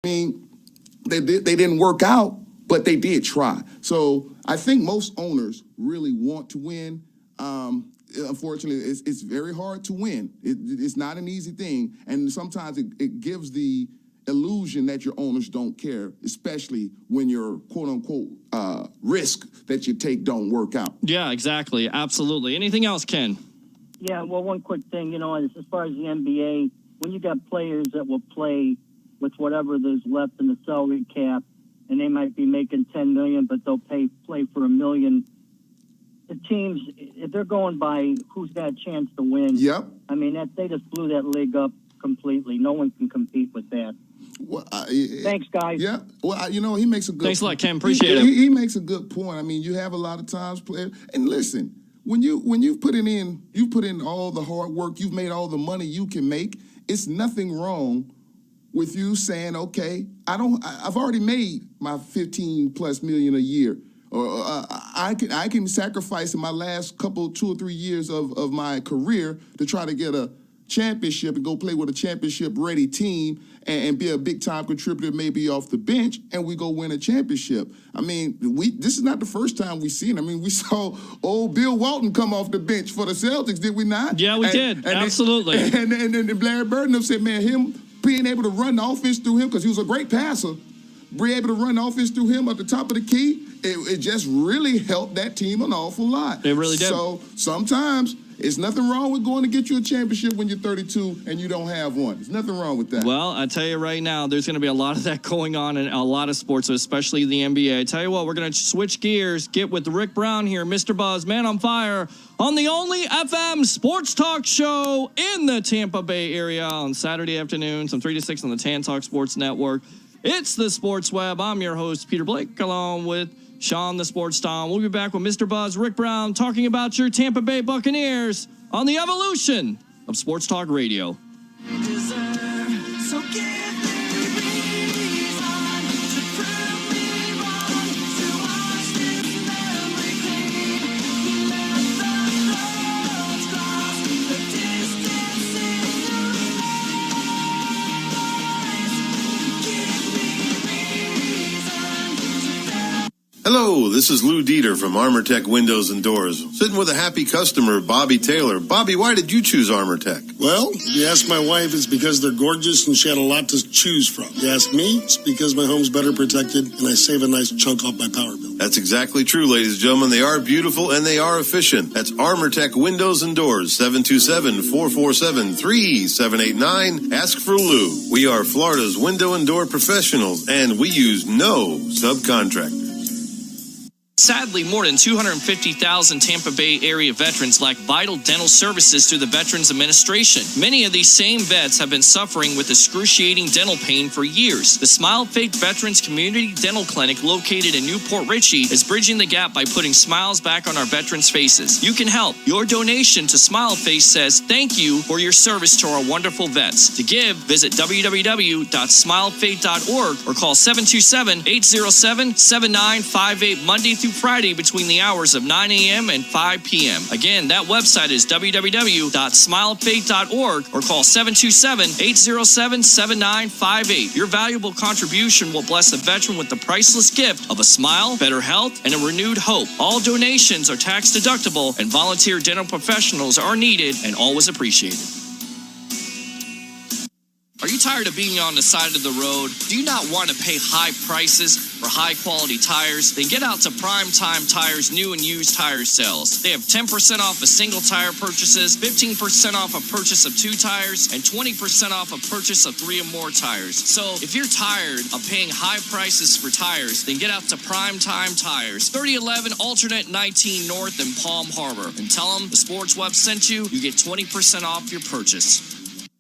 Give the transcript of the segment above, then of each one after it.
mean, they didn't work out, but they did try. So I think most owners really want to win. Unfortunately, it's very hard to win. It's not an easy thing, and sometimes it gives the illusion that your owners don't care, especially when your quote-unquote risk that you take don't work out. Yeah, exactly. Absolutely. Anything else, Ken? Yeah, well, one quick thing, as far as the NBA, when you got players that will play with whatever there's left in the salary cap, and they might be making $10 million, but they'll play for $1 million. The teams, if they're going by who's got a chance to win, yep. I mean, they just blew that league up completely. No one can compete with that. Well, thanks, guys. Yeah. Well, he makes a good. Thanks a lot, Ken. Appreciate it. He makes a good point. I mean, you have a lot of times players, and listen, when you've put in all the hard work, you've made all the money you can make. It's nothing wrong with you saying, okay, I've already made my 15 plus million a year. Or I can sacrifice in my last 2 or 3 years of my career to try to get a championship and go play with a championship-ready team and be a big-time contributor maybe off the bench, and we go win a championship. I mean, this is not the first time we've seen it. I mean, we saw old Bill Walton come off the bench for the Celtics, did we not? Yeah, we did. Absolutely. And Larry Bird said, man, him being able to run the offense through him, because he was a great passer, being able to run the offense through him at the top of the key, it just really helped that team an awful lot. It really did. So sometimes it's nothing wrong with going to get you a championship when you're 32 and you don't have one. There's nothing wrong with that. Well, I tell you right now, there's going to be a lot of that going on in a lot of sports, especially the NBA. I tell you what, we're going to switch gears, get with Rick Brown here, Mr. Buzz, Man on Fire, on the only FM sports talk show in the Tampa Bay area on Saturday afternoons from 3 to 6 on the Tan Talk Sports Network. It's the Sports Web. I'm your host, Peter Blake, along with Sean the Sports Tom. We'll be back with Mr. Buzz, Rick Brown, talking about your Tampa Bay Buccaneers on the evolution of Sports Talk Radio. Hello, this is Lou Dieter from ArmorTech Windows and Doors. Sitting with a happy customer, Bobby Taylor. Bobby, why did you choose ArmorTech? Well, you ask my wife, it's because they're gorgeous and she had a lot to choose from. You ask me, it's because my home's better protected and I save a nice chunk off my power bill. That's exactly true, ladies and gentlemen. They are beautiful and they are efficient. That's ArmorTech Windows and Doors, 727-447-3789. Ask for Lou. We are Florida's window and door professionals, and we use no subcontractors. Sadly, more than 250,000 Tampa Bay area veterans lack vital dental services through the Veterans Administration. Many of these same vets have been suffering with excruciating dental pain for years. The Smile Fake Veterans Community Dental Clinic, located in Newport Richey, is bridging the gap by putting smiles back on our veterans' faces. You can help. Your donation to Smile Face says thank you for your service to our wonderful vets. To give, visit www.smilefate.org or call 727-807-7958 Monday through Friday between the hours of 9 a.m. and 5 p.m. Again, that website is www.smilefate.org or call 727-807-7958. Your valuable contribution will bless a veteran with the priceless gift of a smile, better health, and a renewed hope. All donations are tax deductible, and volunteer dental professionals are needed and always appreciated. Are you tired of being on the side of the road? Do you not want to pay high prices for high-quality tires? Then get out to Prime Time Tires new and used tire sales. They have 10% off of single tire purchases, 15% off a purchase of 2 tires, and 20% off a purchase of 3 or more tires. So if you're tired of paying high prices for tires, then get out to Prime Time Tires, 3011 Alternate 19 North in Palm Harbor, and tell them the Sports Web sent you. You get 20% off your purchase.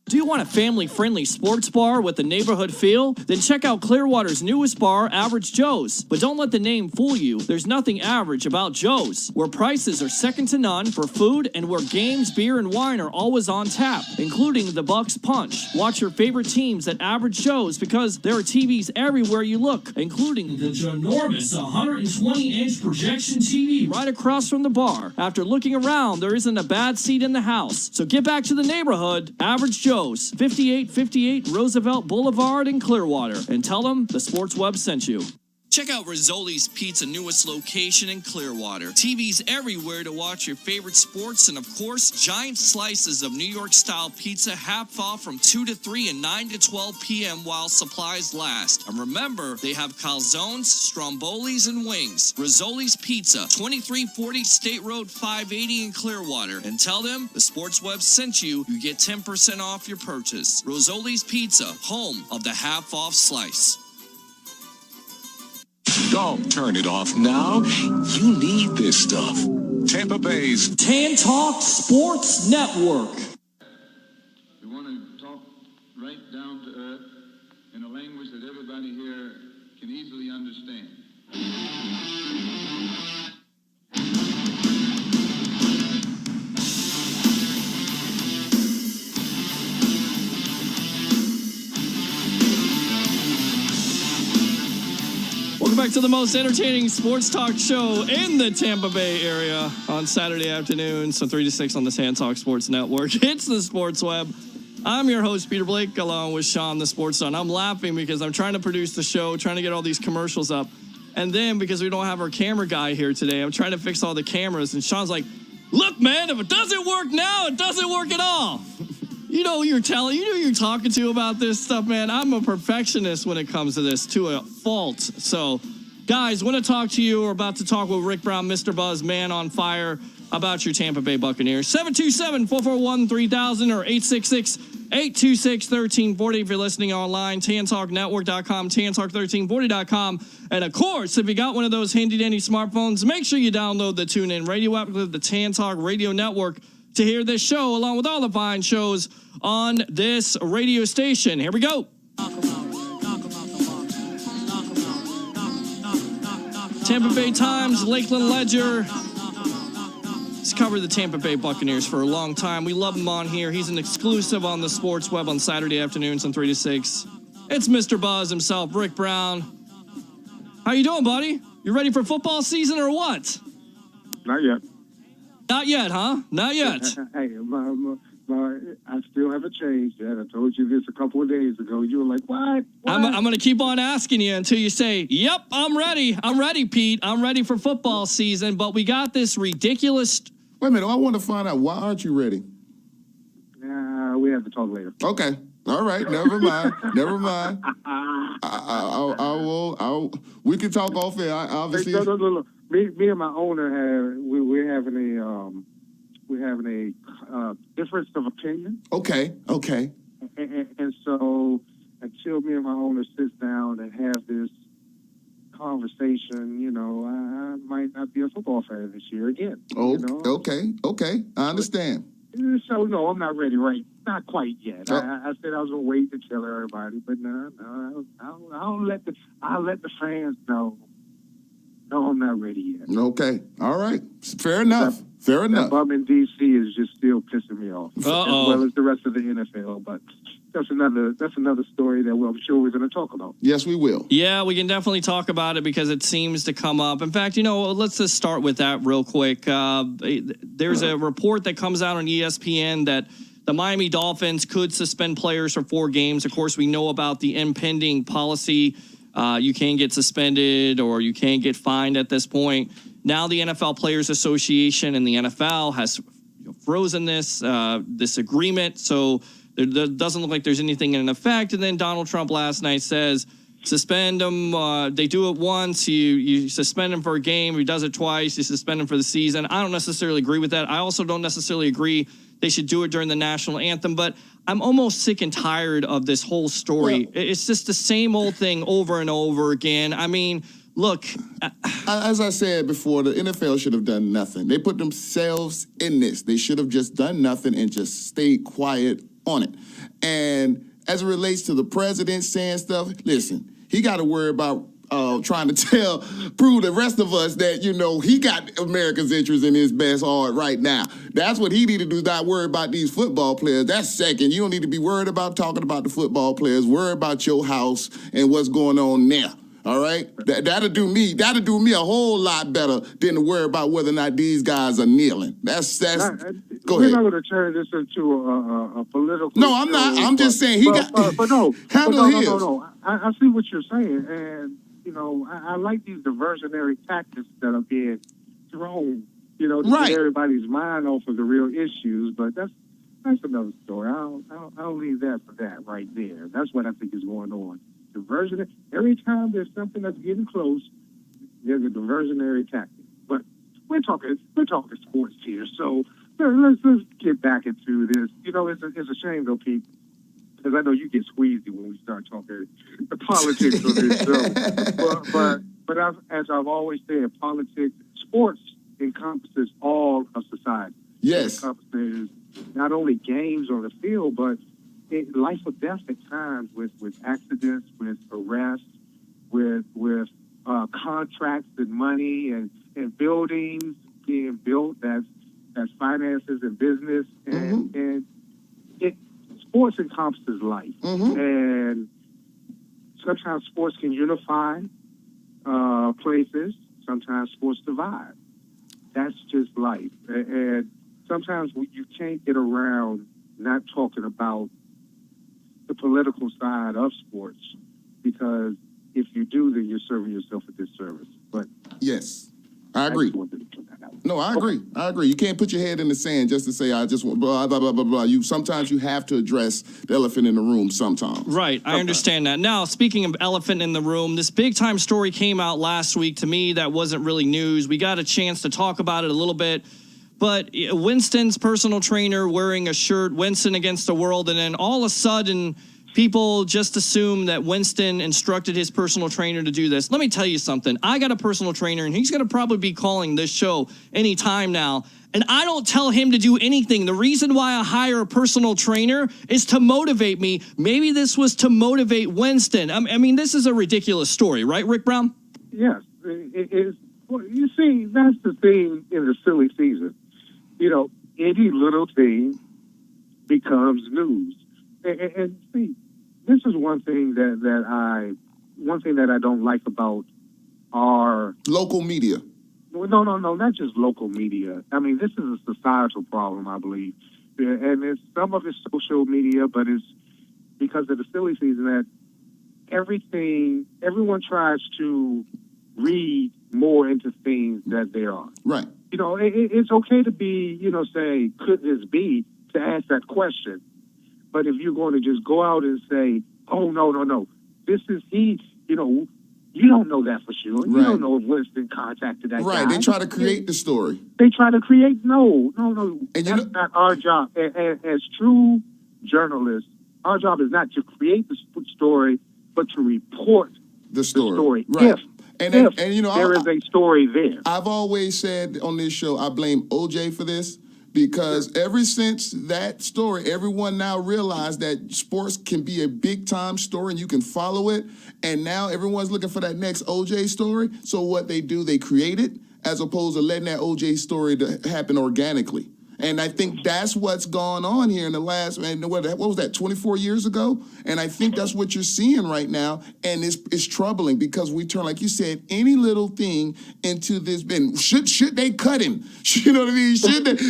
Do you want a family-friendly sports bar with a neighborhood feel? Then check out Clearwater's newest bar, Average Joe's. But don't let the name fool you. There's nothing average about Joe's, where prices are second to none for food and where games, beer, and wine are always on tap, including the Bucks Punch. Watch your favorite teams at Average Joe's because there are TVs everywhere you look, including the ginormous 120-inch projection TV right across from the bar. After looking around, there isn't a bad seat in the house. So get back to the neighborhood, Average Joe's. Tacos, 5858 Roosevelt Boulevard in Clearwater, and tell them the Sports Web sent you. Check out Rizzoli's Pizza newest location in Clearwater. TVs everywhere to watch your favorite sports, and of course, giant slices of New York-style pizza half off from 2 to 3 and 9 to 12 p.m. while supplies last. And remember, they have calzones, strombolis, and wings. Rizzoli's Pizza, 2340 State Road 580 in Clearwater. And tell them the Sports Web sent you. You get 10% off your purchase. Rizzoli's Pizza, home of the half-off slice. Don't turn it off now. You need this stuff. Tampa Bay's Tan Talk Sports Network. We want to talk right down to earth in a language that everybody here can easily understand. Welcome back to the most entertaining sports talk show in the Tampa Bay area on Saturday afternoons, from 3 to 6 on the Tan Talk Sports Network. It's the Sports Web. I'm your host, Peter Blake, along with Sean, the Sports Son. I'm laughing because I'm trying to produce the show, trying to get all these commercials up. And then, because we don't have our camera guy here today, I'm trying to fix all the cameras. And Sean's like, look, man, if it doesn't work now, it doesn't work at all. You know who you're talking to about this stuff, man. I'm a perfectionist when it comes to this, to a fault. So, guys, want to talk to you. We're about to talk with Rick Brown, Mr. Buzz, man on fire, about your Tampa Bay Buccaneers. 727-441-3000 or 866-826-1340 if you're listening online. TanTalkNetwork.com, TanTalk1340.com. And, of course, if you got one of those handy-dandy smartphones, make sure you download the TuneIn Radio app with the Tan Talk Radio Network to hear this show, along with all the fine shows on this radio station. Here we go. Tampa Bay Times, Lakeland Ledger. He's covered the Tampa Bay Buccaneers for a long time. We love him on here. He's an exclusive on the Sports Web on Saturday afternoons from 3 to 6. It's Mr. Buzz himself, Rick Brown. How you doing, buddy? You ready for football season or what? Not yet. Not yet, huh? Not yet. Hey, I still haven't changed yet. I told you this a couple of days ago. You were like, what? I'm going to keep on asking you until you say, yep, I'm ready. I'm ready, Pete. I'm ready for football season. But we got this ridiculous... Wait a minute. I want to find out, why aren't you ready? We have to talk later. Okay. All right. Never mind. Never mind. We can talk off air. Obviously. No. Me and my owner we're having a difference of opinion. Okay. And so until me and my owner sits down and have this conversation, I might not be a football fan this year again. Oh, okay. I understand. So no, I'm not ready. Right? Not quite yet. I said I was gonna wait to tell everybody, but no, I'll let the fans know. No, I'm not ready yet. Okay. All right. Fair enough. That bum in D.C. is just still pissing me off, Uh-oh. as well as the rest of the NFL. But that's another story that I'm sure we're going to talk about. Yes, we will. Yeah, we can definitely talk about it because it seems to come up. In fact, let's just start with that real quick. There's a report that comes out on ESPN that the Miami Dolphins could suspend players for 4 games. Of course, we know about the impending policy. You can get suspended or you can get fined at this point. Now the NFL Players Association and the NFL has frozen this agreement, so there doesn't look like there's anything in effect. And then Donald Trump last night says, suspend him. They do it once. You suspend him for a game. He does it twice. You suspend him for the season. I don't necessarily agree with that. I also don't necessarily agree they should do it during the national anthem, but I'm almost sick and tired of this whole story. Well, it's just the same old thing over and over again. I mean, look. As I said before, the NFL should have done nothing. They put themselves in this. They should have just done nothing and just stayed quiet on it. And as it relates to the president saying stuff, listen, he got to worry about trying to prove the rest of us that, he got America's interest in his best heart right now. That's what he need to do, not worry about these football players. That's second. You don't need to be worried about talking about the football players. Worry about your house and what's going on there. All right? That'll do me a whole lot better than to worry about whether or not these guys are kneeling. That's Go We're ahead. not going to turn this into a political. No, I'm not. show, I'm just saying he got. But no, handle but no, his. no. I see what you're saying, and you know, I like these diversionary tactics that are being thrown, you know, to Right. get everybody's mind off of the real issues. But that's another story. I'll leave that for that right there. That's what I think is going on. Diversionary. Every time there's something that's getting close, there's a diversionary tactic. But we're talking sports here, so let's get back into this. You know, it's a shame though, Pete, because I know you get squeezy when we start talking the politics of this show. But as I've always said, sports encompasses all of society. Yes. It encompasses not only games on the field, but life or death at times with accidents, with arrests, with contracts and money and buildings being built. That's finances and business, and sports encompasses life. And sometimes sports can unify places. Sometimes sports divide. That's just life. And sometimes you can't get around not talking about the political side of sports, because if you do, then you're serving yourself a disservice. But yes, I agree. No, I agree. I agree. You can't put your head in the sand just to say, I just want blah, blah, blah, blah, blah. Sometimes you have to address the elephant in the room sometimes. Right, I understand that. Now, speaking of elephant in the room, this big-time story came out last week. To me, that wasn't really news. We got a chance to talk about it a little bit. But Winston's personal trainer wearing a shirt, Winston Against the World, and then all of a sudden, people just assume that Winston instructed his personal trainer to do this. Let me tell you something. I got a personal trainer, and he's going to probably be calling this show anytime now. And I don't tell him to do anything. The reason why I hire a personal trainer is to motivate me. Maybe this was to motivate Winston. I mean, this is a ridiculous story, right, Rick Brown? Yes. It is. Well, you see, that's the thing in the silly season. You know, any little thing becomes news. And see, this is one thing that I don't like about our local media. No, not just local media. I mean, this is a societal problem, I believe, and some of it's social media, but it's because of the silly season that everyone tries to read more into things that they are. Right. You know, it's okay to be, you know, say, could this be, to ask that question. But if you're going to just go out and say, oh, no, this is he, you know, you don't know that for sure. Right. You don't know if Winston contacted that guy. Right, they try to create the story. They try to create, no. And that's not our job. As true journalists, our job is not to create the story, but to report the story. Right. And you know, there is a story there. I've always said on this show, I blame OJ for this, because ever since that story, everyone now realized that sports can be a big time story and you can follow it. And now everyone's looking for that next OJ story. So what they do, they create it as opposed to letting that OJ story to happen organically. And I think that's what's gone on here in the last, and what was that, 24 years ago? And I think that's what you're seeing right now. And it's troubling because we turn, like you said, any little thing into this. And should they cut him? You know what I mean?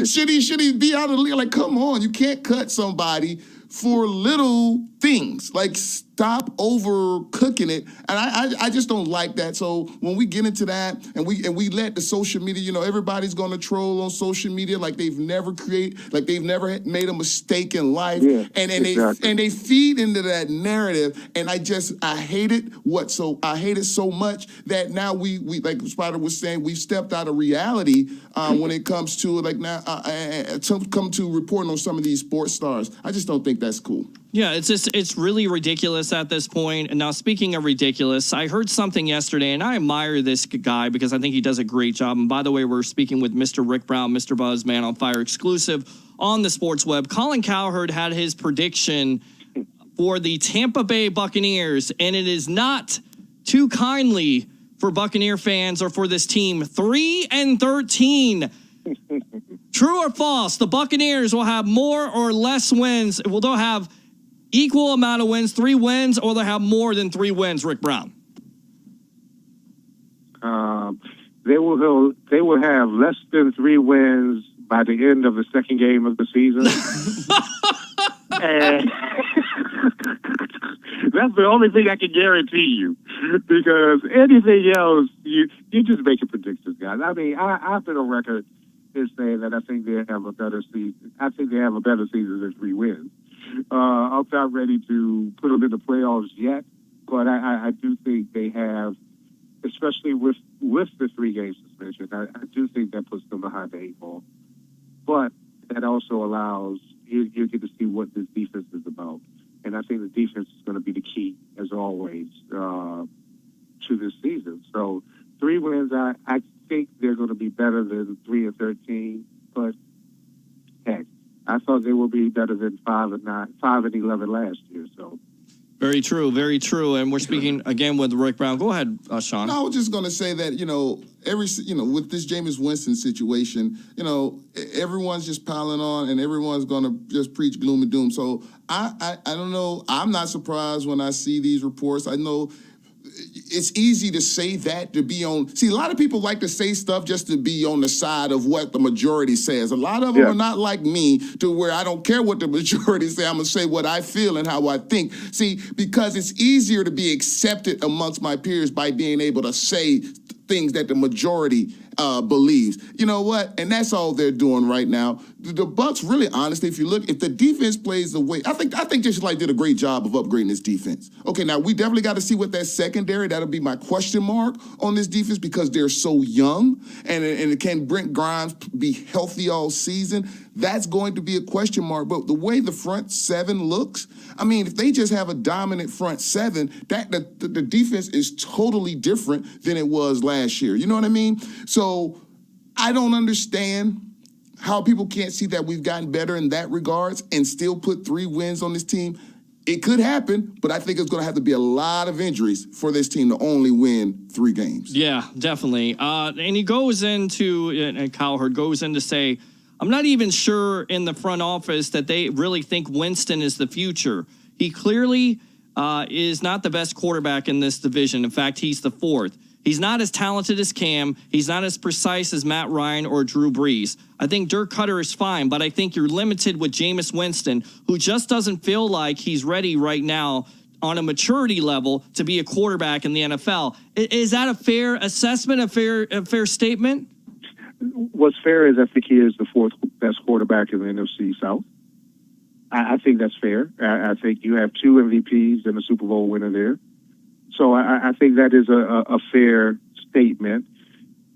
Should he be out of the league? Like, come on, you can't cut somebody for little things. Like, stop overcooking it. And I just don't like that. So when we get into that and we let the social media, you know, everybody's going to troll on social media like they've never made a mistake in life. Yeah, and exactly. they feed into that narrative. And I hate it. I hate it so much that now we like Spider was saying, we've stepped out of reality when it comes to like now come to reporting on some of these sports stars. I just don't think that's cool. Yeah, it's really ridiculous at this point. And now, speaking of ridiculous, I heard something yesterday, and I admire this guy because I think he does a great job. And by the way, we're speaking with Mr. Rick Brown, Mr. Buzz, Man on Fire exclusive on the Sports Web. Colin Cowherd had his prediction for the Tampa Bay Buccaneers, and it is not too kindly for Buccaneer fans or for this team. 3-13. True or false? The Buccaneers will have more or less wins. Well, they'll have equal amount of wins, 3 wins, or they'll have more than 3 wins, Rick Brown? They will have less than 3 wins, by the end of the second game of the season. And that's the only thing I can guarantee you, because anything else, you just making predictions, guys. I mean, I've been on record as saying that I think they have a better season. I think they have a better season than 3 wins. I'm not ready to put them in the playoffs yet, but I do think they have, especially with the 3-game suspension, I do think that puts them behind the 8 ball. But that also allows you get to see what this defense is about. And I think the defense is going to be the key, as always, to this season. So 3 wins, I think they're going to be better than 3-13. But heck, I thought they would be better than 5-11 last year. So. Very true, very true. And we're speaking again with Rick Brown. Go ahead, Sean. No, I was just going to say that, with this Jameis Winston situation, everyone's just piling on and everyone's going to just preach gloom and doom. So I don't know. I'm not surprised when I see these reports. I know it's easy to say that, to be on. See, a lot of people like to say stuff just to be on the side of what the majority says. A lot of them are not like me, to where I don't care what the majority say. I'm going to say what I feel and how I think. See, because it's easier to be accepted amongst my peers by being able to say things that the majority believes. You know what? And that's all they're doing right now. The Bucs, really, honestly, if you look, if the defense plays the way, I think Jason Light did a great job of upgrading this defense. Okay, now we definitely got to see what that secondary, that'll be my question mark on this defense, because they're so young, and can Brent Grimes be healthy all season? That's going to be a question mark. But the way the front 7 looks, I mean, if they just have a dominant front 7, the defense is totally different than it was last year. You know what I mean? So I don't understand how people can't see that we've gotten better in that regards and still put 3 wins on this team. It could happen, but I think it's going to have to be a lot of injuries for this team to only win 3 games. Yeah, definitely. And he goes into, and Cowherd goes in to say, I'm not even sure in the front office that they really think Winston is the future. He clearly is not the best quarterback in this division. In fact, he's the 4th. He's not as talented as Cam. He's not as precise as Matt Ryan or Drew Brees. I think Dirk Cutter is fine, but I think you're limited with Jameis Winston, who just doesn't feel like he's ready right now on a maturity level to be a quarterback in the NFL. Is that a fair assessment, a fair statement? What's fair is I think he is the 4th best quarterback in the NFC South. I think that's fair. I think you have 2 MVPs and a Super Bowl winner there. So I think that is a fair statement.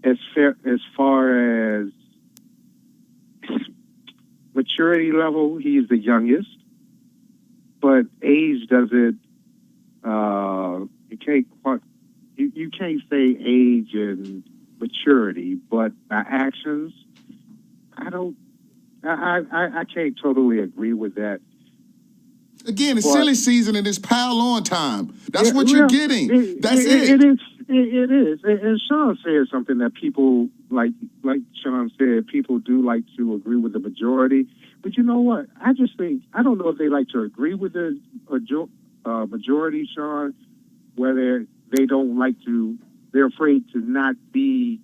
As far as maturity level, he's the youngest, but age doesn't. You can't say age and maturity, but by actions, I can't totally agree with that. Again, it's silly season and it's pile on time. That's what you're getting. That's it. It is. And Sean said something that people, like Sean said, people do like to agree with the majority. But you know what? I just think, I don't know if they like to agree with the majority, Sean, whether they don't like to, they're afraid to not be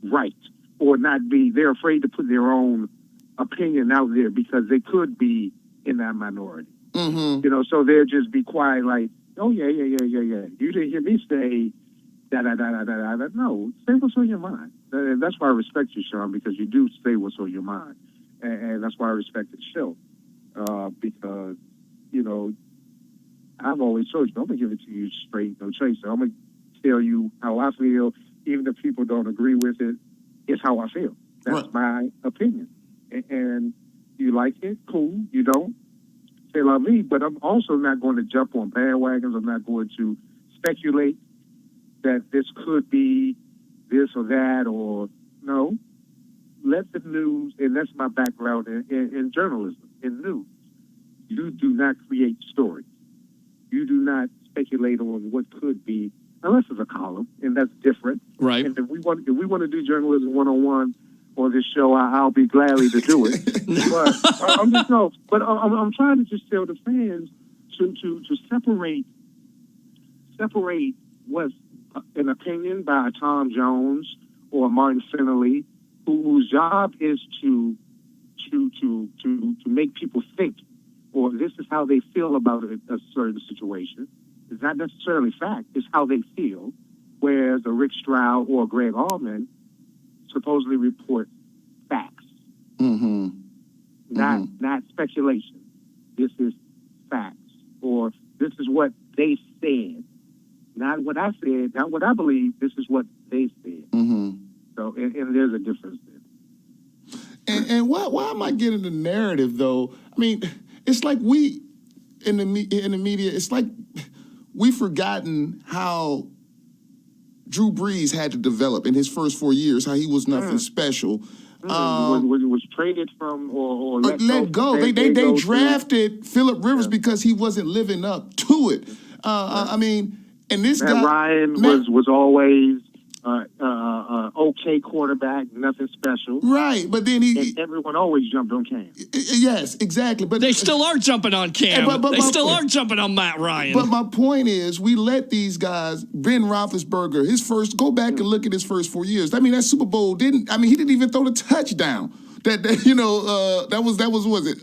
right, or they're afraid to put their own opinion out there because they could be in that minority. Mm-hmm. So they'll just be quiet, like, oh, yeah. You didn't hear me say da-da-da-da-da-da. No, say what's on your mind. And that's why I respect you, Sean, because you do say what's on your mind. And that's why I respect the show. Because, I've always told you, I'm going to give it to you straight, no chaser. I'm going to tell you how I feel, even if people don't agree with it. It's how I feel. That's my opinion. And you like it, cool. You don't, say la vie. But I'm also not going to jump on bandwagons. I'm not going to speculate that this could be this or that, or no. Let the news, and that's my background in journalism, in news. You do not create stories. You do not speculate on what could be, unless it's a column, and that's different. Right. And if we want to do journalism 101 on this show, I'll be gladly to do it. But I'm trying to just tell the fans to separate what's an opinion by Tom Jones or Martin Finley whose job is to make people think, or this is how they feel about a certain situation. It's not necessarily fact; it's how they feel. Whereas a Rick Stroud or Greg Allman supposedly report facts, not speculation. This is facts, or this is what they said, not what I said, not what I believe. This is what they said. So, and there's a difference there. And why am I getting the narrative though? I mean, it's like we in the media. It's like we've forgotten how Drew Brees had to develop in his first 4 years. How he was nothing special. Was traded from or let go. They drafted Phillip Rivers because he wasn't living up to it. I mean, and this Matt guy Ryan was always okay quarterback, nothing special. Right, but then and everyone always jumped on Cam. Yes, exactly. But they still are jumping on Cam. They still are jumping on Matt Ryan. But my point is, we let these guys. Ben Roethlisberger, go back and look at his first 4 years. I mean, that Super Bowl he didn't even throw the touchdown. That was it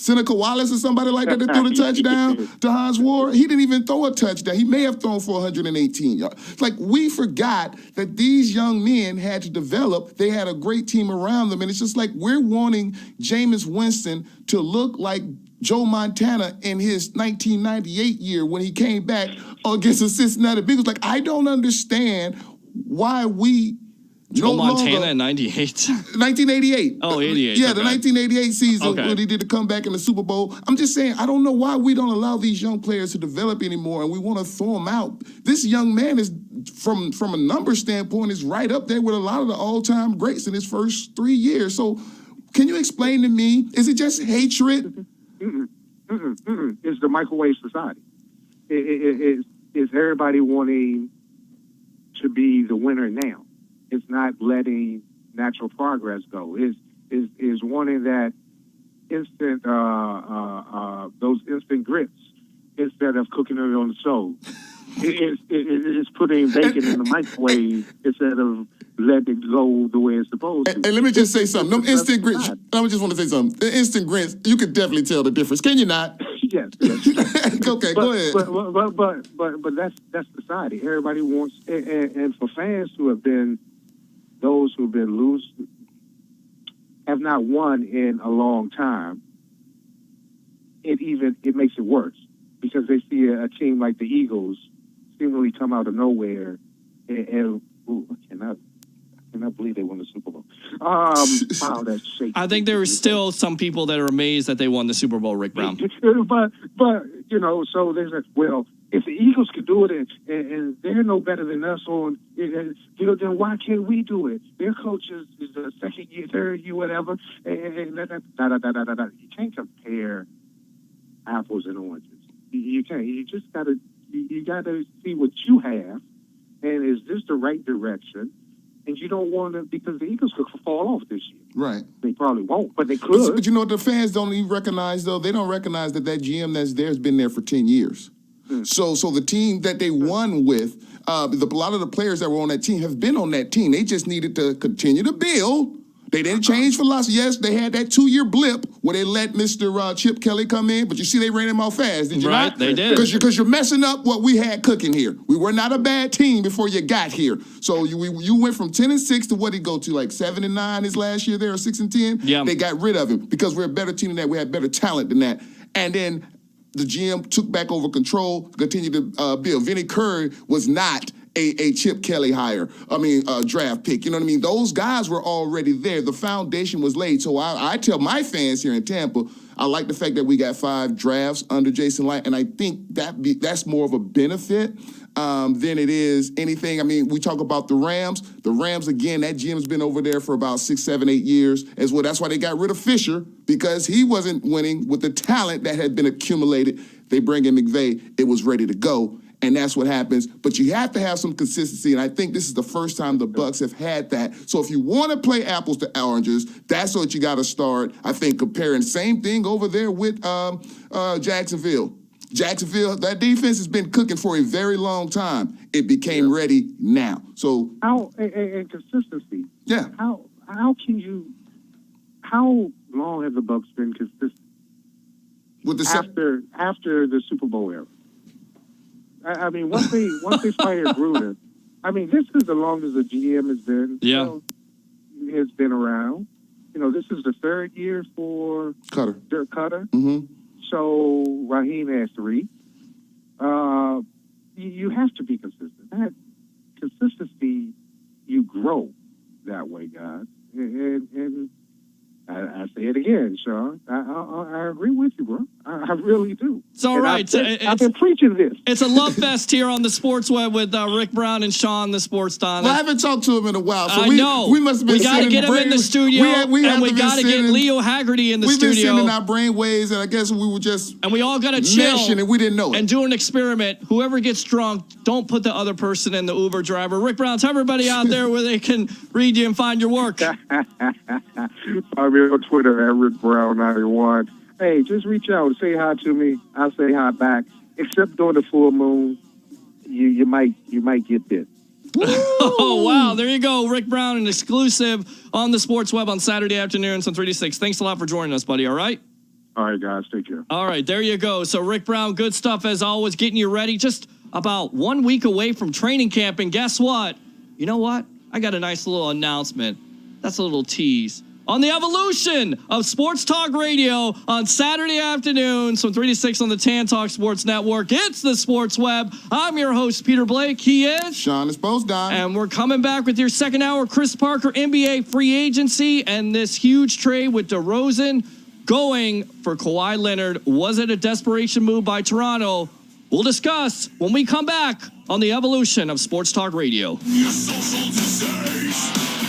Seneca Wallace or somebody like that threw the touchdown to Hans Ward? He didn't even throw a touchdown. He may have thrown for 118 yards. It's like we forgot that these young men had to develop. They had a great team around them, and it's just like we're wanting Jameis Winston to look like Joe Montana in his 1998 year when he came back against the Cincinnati Bengals. Like, I don't understand why we Joe Montana in 98? 1988. Oh, 88. Yeah, okay. the 1988 season when he did the comeback in the Super Bowl. I'm just saying, I don't know why we don't allow these young players to develop anymore, and we want to throw them out. This young man is, from a number standpoint, is right up there with a lot of the all-time greats in his first 3 years. So can you explain to me, is it just hatred? It's the microwave society. It's everybody wanting to be the winner now. It's not letting natural progress go. Is wanting that instant those instant grits instead of cooking it on the stove. It's putting bacon in the microwave instead of letting it go the way it's supposed to. And let me just say something. Them instant grits. I just want to say something. The instant grits, you could definitely tell the difference. Can you not? Yes. Okay, go ahead. But that's society. Everybody wants, and for fans who have been those who've been loose, have not won in a long time, it makes it worse because they see a team like the Eagles seemingly come out of nowhere and I cannot believe they won the Super Bowl. Wow, that's shaky. I think there are still some people that are amazed that they won the Super Bowl, Rick Brown. But so they said, well, if the Eagles could do it and they're no better than us then why can't we do it? Their coach is a second year, third year, whatever. And you can't compare apples and oranges. You can't. You just gotta see what you have, and is this the right direction? And you don't want to, because the Eagles could fall off this year. Right. They probably won't, but they could. But you know what the fans don't even recognize, though? They don't recognize that GM that's there has been there for 10 years. So the team that they won with, a lot of the players that were on that team have been on that team. They just needed to continue to build. They didn't change philosophy. Yes, they had that 2-year blip where they let Mr. Chip Kelly come in, but you see they ran him out fast, did you not? Right, they did. Because you're messing up what we had cooking here. We were not a bad team before you got here. So you went from 10-6 to what did he go to, like 7-9 his last year there, or 6-10? Yeah. They got rid of him because we're a better team than that. We had better talent than that. And then the GM took back over control, continued to build. Vinnie Curry was not a Chip Kelly draft pick. You know what I mean? Those guys were already there. The foundation was laid. So I tell my fans here in Tampa, I like the fact that we got 5 drafts under Jason Light, and I think that's more of a benefit than it is anything. I mean, we talk about the Rams. The Rams, again, that GM's been over there for about 6, 7, 8 years as well. That's why they got rid of Fisher, because he wasn't winning with the talent that had been accumulated. They bring in McVay. It was ready to go. And that's what happens. But you have to have some consistency, and I think this is the first time the Bucs have had that. So if you want to play apples to oranges, that's what you got to start, I think, comparing. Same thing over there with Jacksonville. Jacksonville, that defense has been cooking for a very long time. It became ready now. So how and consistency. Yeah. how long have the Bucks been consistent With the after the Super Bowl era? I mean, once they fired Gruden, I mean, this is the longest the GM has been. Yeah. Has been around. This is the third year for Cutter. Dirk Cutter. Mm-hmm. So Raheem has 3. You have to be consistent. That consistency, you grow that way, guys. And I say it again, Sean. I agree with you, bro. I really do. It's all right. I've been preaching this. It's a love fest here on the Sports Web with Rick Brown and Sean, the Sports Don. Well, I haven't talked to him in a while, so I know. we must have been. We got to get him in the studio, and we got to get Leo Haggerty in the studio. We've been sending our brain waves, and I guess we were just and we all got to chill meshing, and we didn't know it. And do an experiment. Whoever gets drunk, don't put the other person in the Uber driver. Rick Brown, tell everybody out there where they can read you and find your work. I'm on Twitter at Rick Brown 91. Hey, just reach out and say hi to me. I'll say hi back. Except during the full moon, you might get bit. Oh, wow. There you go. Rick Brown, an exclusive on the Sports Web on Saturday afternoons from 3 to 6. Thanks a lot for joining us, buddy. All right? All right, guys. Take care. All right. There you go. So, Rick Brown, good stuff as always, getting you ready. Just about 1 week away from training camp. And guess what? You know what? I got a nice little announcement. That's a little tease. On the evolution of Sports Talk Radio on Saturday afternoons from 3 to 6 on the Tan Talk Sports Network. It's the Sports Web. I'm your host, Peter Blake. He is Sean is Post Don. And we're coming back with your second hour. Chris Parker, NBA free agency, and this huge trade with DeRozan going for Kawhi Leonard. Was it a desperation move by Toronto? We'll discuss when we come back on the evolution of Sports Talk Radio. Your social disease.